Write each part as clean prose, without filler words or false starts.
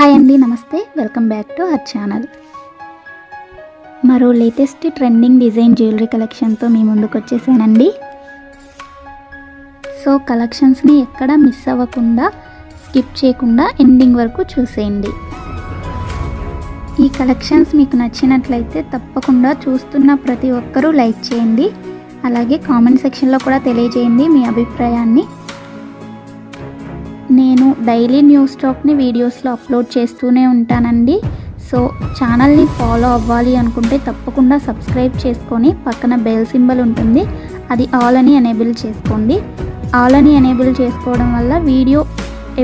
Hi అండి, నమస్తే. Welcome back to our channel. మరో లేటెస్ట్ ట్రెండింగ్ డిజైన్ జ్యువెలరీ కలెక్షన్తో మీ ముందుకు వచ్చేసానండి. సో కలెక్షన్స్ని ఎక్కడ మిస్ అవ్వకుండా, స్కిప్ చేయకుండా ఎండింగ్ వరకు చూసేయండి. ఈ కలెక్షన్స్ మీకు నచ్చినట్లయితే తప్పకుండా చూస్తున్న ప్రతి ఒక్కరూ లైక్ చేయండి. అలాగే కామెంట్ సెక్షన్లో కూడా తెలియజేయండి మీ అభిప్రాయాన్ని. నేను డైలీ న్యూ స్టాక్ని వీడియోస్లో అప్లోడ్ చేస్తూనే ఉంటానండి. సో ఛానల్ని ఫాలో అవ్వాలి అనుకుంటే తప్పకుండా సబ్స్క్రైబ్ చేసుకొని పక్కన బెల్ సింబల్ ఉంటుంది, అది ఆల్ అని ఎనేబుల్ చేసుకోండి. ఆల్ అని ఎనేబుల్ చేసుకోవడం వల్ల వీడియో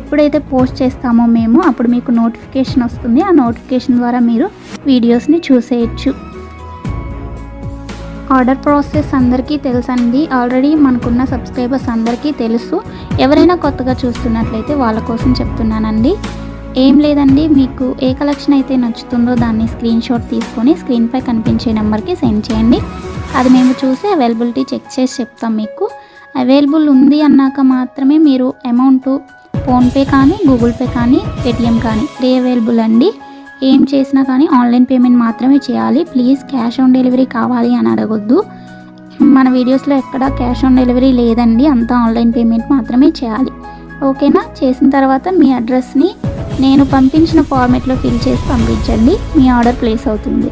ఎప్పుడైతే పోస్ట్ చేస్తామో మేము అప్పుడు మీకు నోటిఫికేషన్ వస్తుంది. ఆ నోటిఫికేషన్ ద్వారా మీరు వీడియోస్ని చూసేయచ్చు. ఆర్డర్ ప్రాసెస్ అందరికీ తెలుసండి. ఆల్రెడీ మనకున్న సబ్స్క్రైబర్స్ అందరికీ తెలుసు. ఎవరైనా కొత్తగా చూస్తున్నట్లయితే వాళ్ళ కోసం చెప్తున్నానండి. ఏం లేదండి, మీకు ఏ కలెక్షన్ అయితే నచ్చుతుందో దాన్ని స్క్రీన్ షాట్ తీసుకొని స్క్రీన్పై కనిపించే నెంబర్కి సెండ్ చేయండి. అది మేము చూసి అవైలబిలిటీ చెక్ చేసి చెప్తాం. మీకు అవైలబుల్ ఉంది అన్నాక మాత్రమే మీరు అమౌంట్ ఫోన్పే కానీ, గూగుల్ పే కానీ, పేటిఎం కానీ అవైలబుల్ అండి. ఏం చేసినా కానీ ఆన్లైన్ పేమెంట్ మాత్రమే చేయాలి. ప్లీజ్ క్యాష్ ఆన్ డెలివరీ కావాలి అని అడగొద్దు. మన వీడియోస్లో ఎక్కడ క్యాష్ ఆన్ డెలివరీ లేదండి, అంతా ఆన్లైన్ పేమెంట్ మాత్రమే చేయాలి. ఓకేనా? చేసిన తర్వాత మీ అడ్రస్ని నేను పంపించిన ఫార్మేట్లో ఫిల్ చేసి పంపించండి. మీ ఆర్డర్ ప్లేస్ అవుతుంది.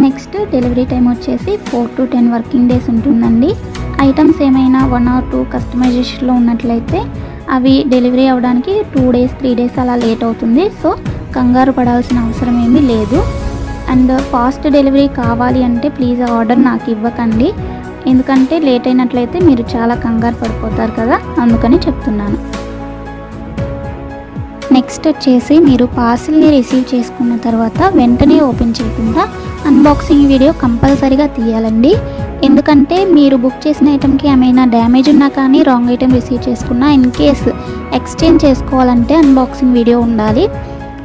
నెక్స్ట్ డెలివరీ టైం వచ్చేసి 4 to 10 వర్కింగ్ డేస్ ఉంటుందండి. ఐటమ్స్ ఏమైనా 1 or 2 కస్టమైజేషన్లో ఉన్నట్లయితే అవి డెలివరీ అవ్వడానికి 2 days 3 days అలా లేట్ అవుతుంది. సో కంగారు పడాల్సిన అవసరం ఏమీ లేదు. అండ్ ఫాస్ట్ డెలివరీ కావాలి అంటే ప్లీజ్ ఆర్డర్ నాకు ఇవ్వకండి, ఎందుకంటే లేట్ అయినట్లయితే మీరు చాలా కంగారు పడిపోతారు కదా, అందుకని చెప్తున్నాను. నెక్స్ట్ వచ్చేసి మీరు పార్సిల్ని రిసీవ్ చేసుకున్న తర్వాత వెంటనే ఓపెన్ చేయకుండా అన్బాక్సింగ్ వీడియో కంపల్సరీగా తీయాలండి. ఎందుకంటే మీరు బుక్ చేసిన ఐటెంకి ఏమైనా డ్యామేజ్ ఉన్నా కానీ, రాంగ్ ఐటెం రిసీవ్ చేసుకున్నా, ఇన్ కేస్ ఎక్స్చేంజ్ చేసుకోవాలంటే అన్బాక్సింగ్ వీడియో ఉండాలి.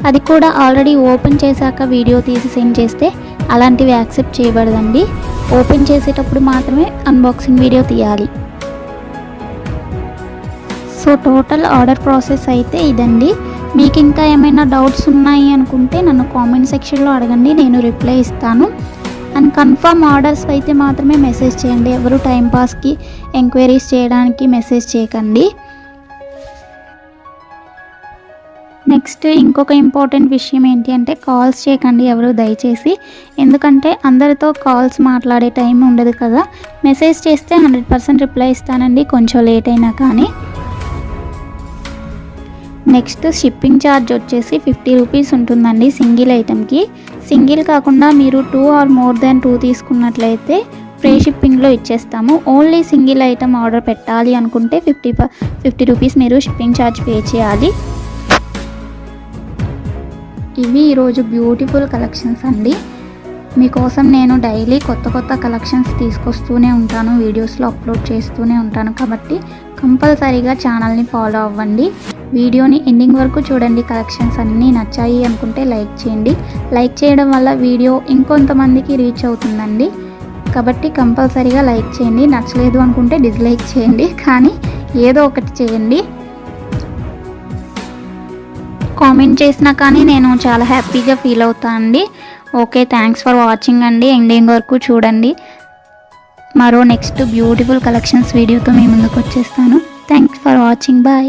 అది కూడా ఆల్రెడీ ఓపెన్ చేశాక వీడియో తీసి సెండ్ చేస్తే అలాంటివి యాక్సెప్ట్ చేయబడదండి. ఓపెన్ చేసేటప్పుడు మాత్రమే అన్బాక్సింగ్ వీడియో తీయాలి. సో టోటల్ ఆర్డర్ ప్రాసెస్ అయితే ఇదండి. మీకు ఇంకా ఏమైనా డౌట్స్ ఉన్నాయి అనుకుంటే నన్ను కామెంట్ సెక్షన్లో అడగండి, నేను రిప్లై ఇస్తాను. అండ్ కన్ఫర్మ్ ఆర్డర్స్ అయితే మాత్రమే మెసేజ్ చేయండి. ఎవరు టైంపాస్కి ఎంక్వైరీస్ చేయడానికి మెసేజ్ చేయకండి. నెక్స్ట్ ఇంకొక ఇంపార్టెంట్ విషయం ఏంటి అంటే కాల్స్ చేయకండి ఎవరు దయచేసి, ఎందుకంటే అందరితో కాల్స్ మాట్లాడే టైం ఉండదు కదా. మెసేజ్ చేస్తే 100% రిప్లై ఇస్తానండి, కొంచెం లేట్ అయినా కానీ. నెక్స్ట్ షిప్పింగ్ ఛార్జ్ వచ్చేసి 50 రూపీస్ ఉంటుందండి సింగిల్ ఐటెంకి. సింగిల్ కాకుండా మీరు 2 or more than 2 తీసుకున్నట్లయితే ఫ్రీ షిప్పింగ్లో ఇచ్చేస్తాము. ఓన్లీ సింగిల్ ఐటెం ఆర్డర్ పెట్టాలి అనుకుంటే 50 రూపీస్ మీరు షిప్పింగ్ ఛార్జ్ పే చేయాలి. ఇవి ఈరోజు బ్యూటిఫుల్ కలెక్షన్స్ అండి. మీకోసం నేను డైలీ కొత్త కలెక్షన్స్ తీసుకొస్తూనే ఉంటాను, వీడియోస్లో అప్లోడ్ చేస్తూనే ఉంటాను. కాబట్టి కంపల్సరీగా ఛానల్ని ఫాలో అవ్వండి. వీడియోని ఎండింగ్ వరకు చూడండి. కలెక్షన్స్ అన్నీ నచ్చాయి అనుకుంటే లైక్ చేయండి. లైక్ చేయడం వల్ల వీడియో ఇంకొంతమందికి రీచ్ అవుతుందండి. కాబట్టి కంపల్సరీగా లైక్ చేయండి. నచ్చలేదు అనుకుంటే డిస్లైక్ చేయండి, కానీ ఏదో ఒకటి చేయండి. కామెంట్ చేసినా కానీ నేను చాలా హ్యాపీగా ఫీల్ అవుతాను అండి. ఓకే, థ్యాంక్స్ ఫర్ వాచింగ్ అండి. ఎండింగ్ వరకు చూడండి. మరో నెక్స్ట్ బ్యూటిఫుల్ కలెక్షన్స్ వీడియోతో మీ ముందుకు వచ్చేస్తాను. Thanks for watching. బాయ్.